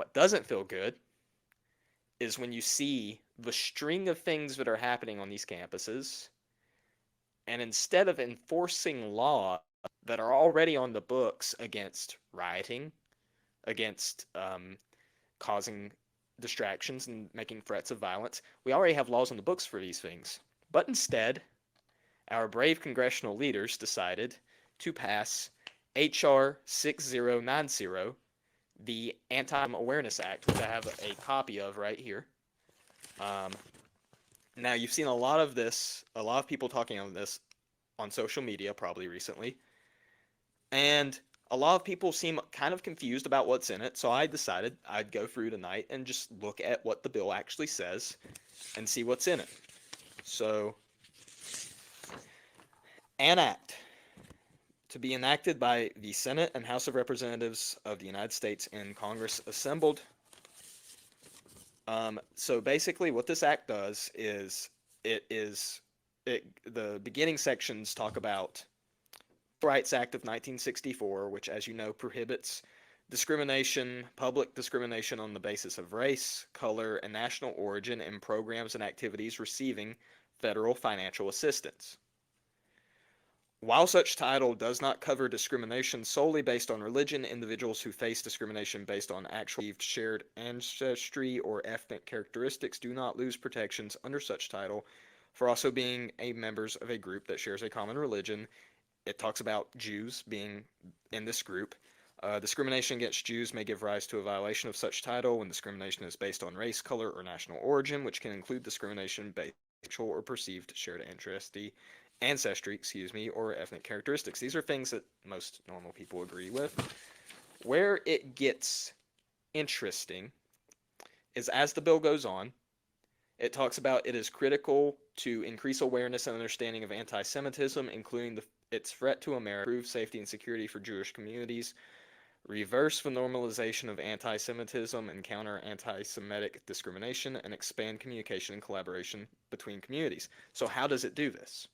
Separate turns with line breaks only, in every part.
What doesn't feel good is when you see the string of things that are happening on these campuses, and instead of enforcing law that are already on the books against rioting, against causing distractions and making threats of violence, we already have laws on the books for these things. But instead, our brave congressional leaders decided to pass H.R. 6090, the Antisemitism Awareness Act, which I have a copy of right here. Um, Now, you've seen a lot of this, a lot of people talking on this on social media probably recently, and a lot of people seem kind of confused about what's in it, so I decided I'd go through tonight and just look at what the bill actually says and see what's in it. So, an act to be enacted by the Senate and House of Representatives of the United States in Congress assembled. So basically, what this act does is the beginning sections talk about the Rights Act of 1964, which, as you know, prohibits discrimination, public discrimination on the basis of race, color, and national origin in programs and activities receiving federal financial assistance. While such title does not cover discrimination solely based on religion, individuals who face discrimination based on actual shared ancestry or ethnic characteristics do not lose protections under such title for also being members of a group that shares a common religion. It talks about Jews being in this group. Discrimination against Jews may give rise to a violation of such title when discrimination is based on race, color, or national origin, which can include discrimination based on actual or perceived shared ancestry, or ethnic characteristics. These are things that most normal people agree with. Where it gets interesting is as the bill goes on, it talks about it is critical to increase awareness and understanding of anti-Semitism, including its threat to America, improve safety and security for Jewish communities, reverse the normalization of anti-Semitism and counter anti-Semitic discrimination, and expand communication and collaboration between communities. So how does it do this?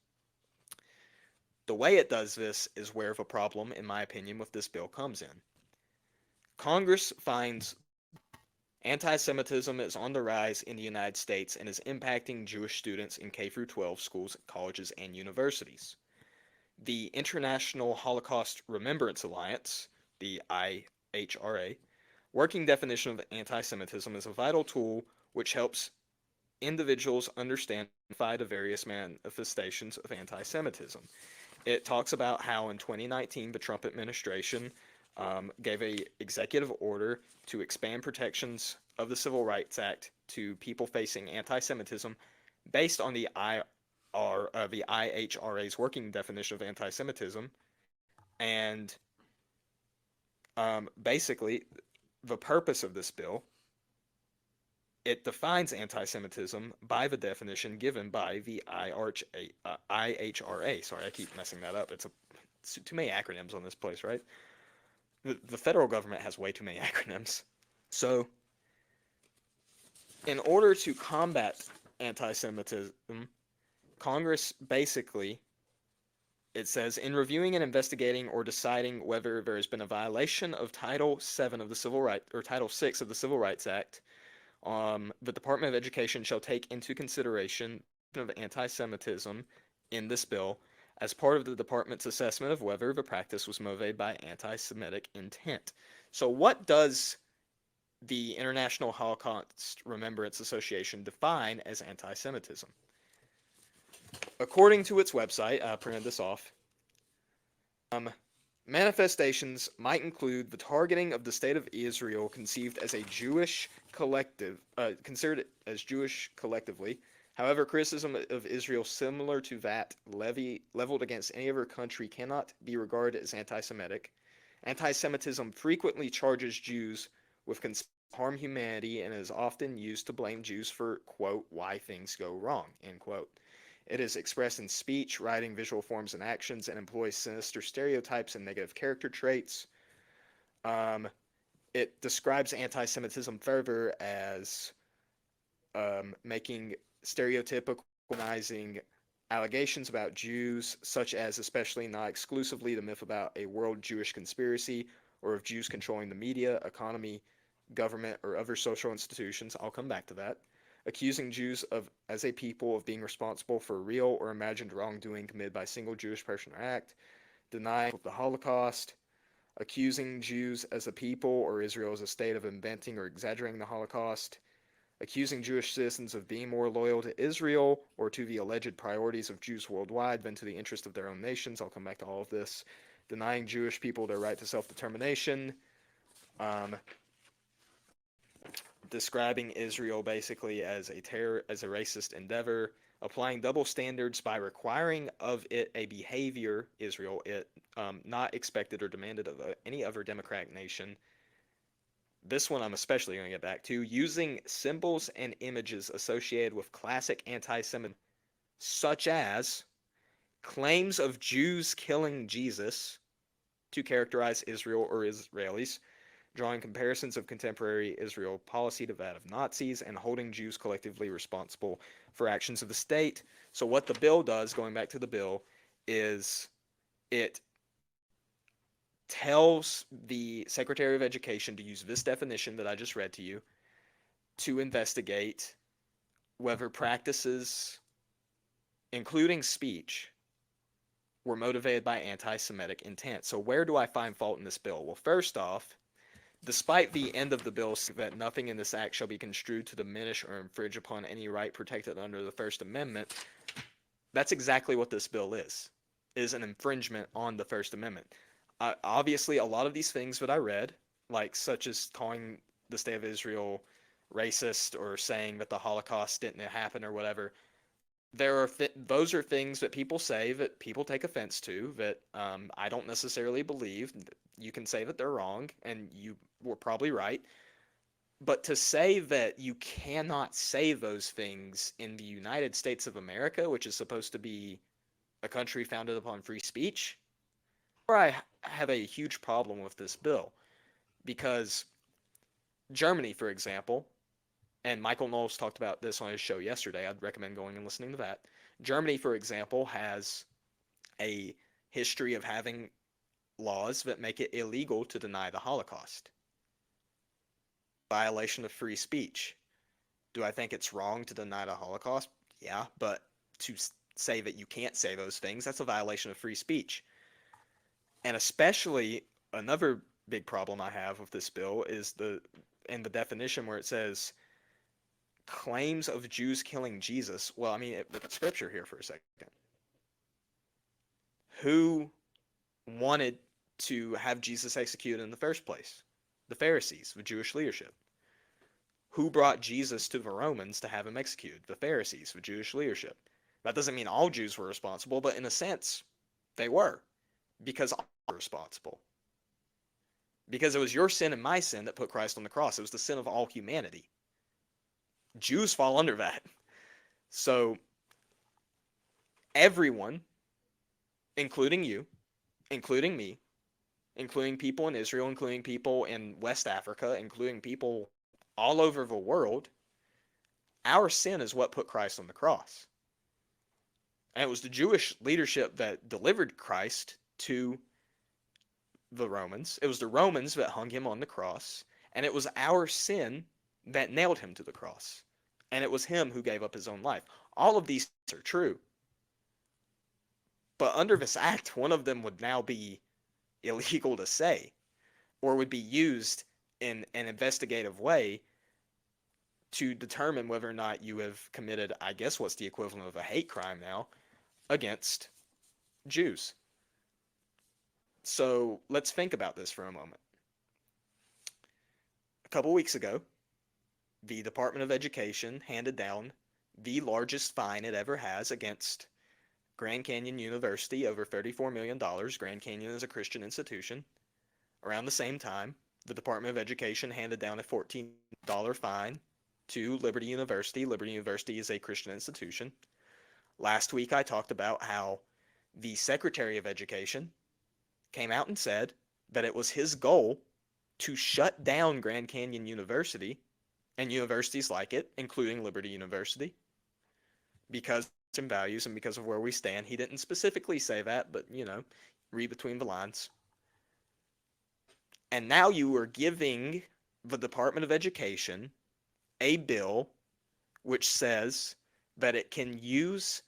The way it does this is where the problem, in my opinion, with this bill comes in. Congress finds anti-Semitism is on the rise in the United States and is impacting Jewish students in K-12 schools, colleges, and universities. The International Holocaust Remembrance Alliance, the IHRA, working definition of anti-Semitism is a vital tool which helps individuals understand and identify the various manifestations of anti-Semitism. It talks about how in 2019 the Trump administration gave an executive order to expand protections of the Civil Rights Act to people facing anti-Semitism based on the IHRA's working definition of anti-Semitism. And basically, the purpose of this bill, it defines anti-Semitism by the definition given by the IHRA. Sorry, I keep messing that up. It's too many acronyms on this place, right? The federal government has way too many acronyms. So, in order to combat anti-Semitism, Congress basically, it says, in reviewing and investigating or deciding whether there has been a violation of Title VII of the Civil Rights, or Title VI of the Civil Rights Act, the Department of Education shall take into consideration of anti-Semitism in this bill as part of the department's assessment of whether the practice was motivated by anti-Semitic intent. So what does the International Holocaust Remembrance Association define as anti-Semitism? According to its website, I printed this off, manifestations might include the targeting of the state of Israel conceived as a Jewish collective, considered as Jewish collectively. However, criticism of Israel similar to that leveled against any other country cannot be regarded as anti-Semitic. Anti-Semitism frequently charges Jews with harm humanity and is often used to blame Jews for, quote, why things go wrong, end quote. It is expressed in speech, writing, visual forms, and actions, and employs sinister stereotypes and negative character traits. It describes anti-Semitism further as making stereotypicalizing allegations about Jews, such as, especially not exclusively, the myth about a world Jewish conspiracy or of Jews controlling the media, economy, government, or other social institutions. I'll come back to that. Accusing Jews of, as a people, of being responsible for real or imagined wrongdoing committed by a single Jewish person or act. Denying the Holocaust. Accusing Jews as a people or Israel as a state of inventing or exaggerating the Holocaust. Accusing Jewish citizens of being more loyal to Israel or to the alleged priorities of Jews worldwide than to the interest of their own nations. I'll come back to all of this. Denying Jewish people their right to self-determination. Um, Describing Israel basically as a racist endeavor. Applying double standards by requiring of it a behavior, Israel, it not expected or demanded of any other democratic nation. This one I'm especially going to get back to. Using symbols and images associated with classic anti-Semitism, such as claims of Jews killing Jesus to characterize Israel or Israelis, drawing comparisons of contemporary Israel policy to that of Nazis, and holding Jews collectively responsible for actions of the state. So what the bill does, going back to the bill, is it tells the Secretary of Education to use this definition that I just read to you to investigate whether practices, including speech, were motivated by anti-Semitic intent. So where do I find fault in this bill? Well, first off, despite the end of the bill that nothing in this act shall be construed to diminish or infringe upon any right protected under the First Amendment, that's exactly what this bill is an infringement on the First Amendment. Obviously, a lot of these things that I read, like such as calling the state of Israel racist or saying that the Holocaust didn't happen or whatever, those are things that people say that people take offense to that I don't necessarily believe. You can say that they're wrong, and you were probably right. But to say that you cannot say those things in the United States of America, which is supposed to be a country founded upon free speech, where I have a huge problem with this bill. Because Germany, for example, and Michael Knowles talked about this on his show yesterday. I'd recommend going and listening to that. Germany, for example, has a history of having laws that make it illegal to deny the Holocaust. Violation of free speech. Do I think it's wrong to deny the Holocaust? Yeah, but to say that you can't say those things, that's a violation of free speech. And especially another big problem I have with this bill is in the definition where it says claims of Jews killing Jesus. Well, I mean, the scripture here for a second. Who wanted to have Jesus executed in the first place? The Pharisees, the Jewish leadership. Who brought Jesus to the Romans to have him executed? The Pharisees, the Jewish leadership. That doesn't mean all Jews were responsible, but in a sense, they were, because all were responsible. Because it was your sin and my sin that put Christ on the cross. It was the sin of all humanity. Jews fall under that. So everyone, including you, including me, including people in Israel, including people in West Africa, including people all over the world, our sin is what put Christ on the cross. And it was the Jewish leadership that delivered Christ to the Romans. It was the Romans that hung him on the cross. And it was our sin that nailed him to the cross. And it was him who gave up his own life. All of these are true. But under this act, one of them would now be illegal to say, or would be used in an investigative way to determine whether or not you have committed, I guess, what's the equivalent of a hate crime now, against Jews. So let's think about this for a moment. A couple weeks ago, the Department of Education handed down the largest fine it ever has against Grand Canyon University, over $34 million. Grand Canyon is a Christian institution. Around the same time, the Department of Education handed down a $14 fine to Liberty University. Liberty University is a Christian institution. Last week I talked about how the Secretary of Education came out and said that it was his goal to shut down Grand Canyon University and universities like it, including Liberty University, because of values and because of where we stand. He didn't specifically say that, but, read between the lines. And now you are giving the Department of Education a bill which says that it can use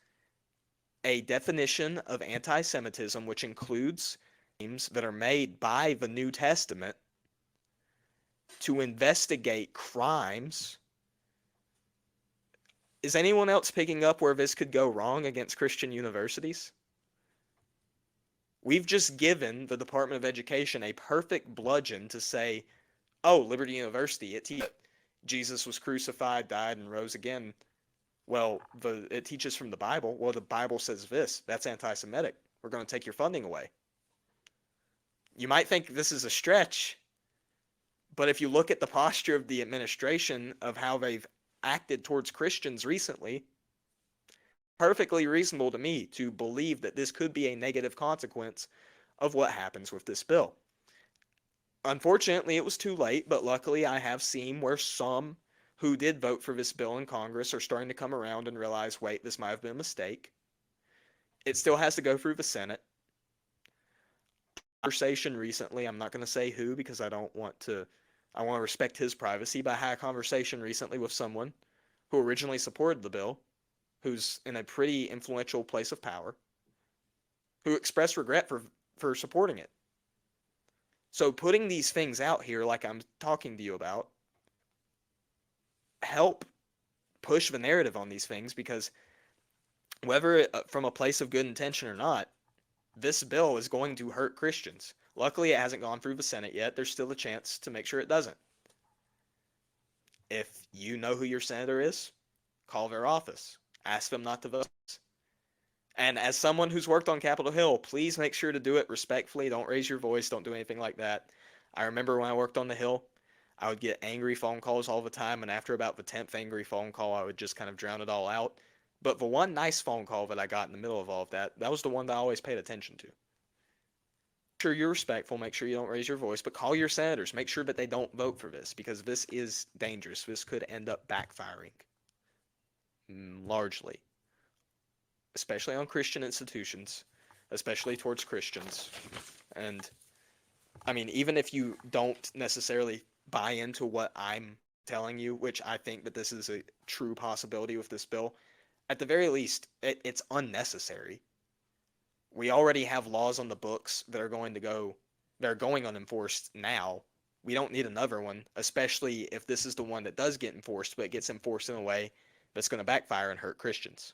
a definition of anti-Semitism, which includes claims that are made by the New Testament, to investigate crimes. Is anyone else picking up where this could go wrong against Christian universities? We've just given the Department of Education a perfect bludgeon to say, oh, Liberty University, it teaches Jesus was crucified, died, and rose again. Well, it teaches from the Bible. Well, the Bible says this. That's anti-Semitic. We're going to take your funding away. You might think this is a stretch, but if you look at the posture of the administration of how they've acted towards Christians recently, perfectly reasonable to me to believe that this could be a negative consequence of what happens with this bill. Unfortunately, it was too late, but luckily I have seen where some who did vote for this bill in Congress are starting to come around and realize, wait, this might have been a mistake. It still has to go through the Senate. Conversation recently, I'm not going to say who because I want to respect his privacy, but I had a conversation recently with someone who originally supported the bill, who's in a pretty influential place of power, who expressed regret for supporting it. So putting these things out here like I'm talking to you about help push the narrative on these things, because whether from a place of good intention or not, this bill is going to hurt Christians. Luckily, it hasn't gone through the Senate yet. There's still a chance to make sure it doesn't. If you know who your senator is, call their office. Ask them not to vote. And as someone who's worked on Capitol Hill, please make sure to do it respectfully. Don't raise your voice. Don't do anything like that. I remember when I worked on the Hill, I would get angry phone calls all the time, and after about the 10th angry phone call, I would just kind of drown it all out. But the one nice phone call that I got in the middle of all of that, that was the one that I always paid attention to. Make sure you're respectful, make sure you don't raise your voice, but call your senators. Make sure that they don't vote for this, because this is dangerous. This could end up backfiring largely, especially on Christian institutions, especially towards Christians. And I mean, even if you don't necessarily buy into what I'm telling you, which I think that this is a true possibility with this bill, at the very least, it's unnecessary. We already have laws on the books that are going unenforced now. We don't need another one, especially if this is the one that does get enforced, but it gets enforced in a way that's going to backfire and hurt Christians.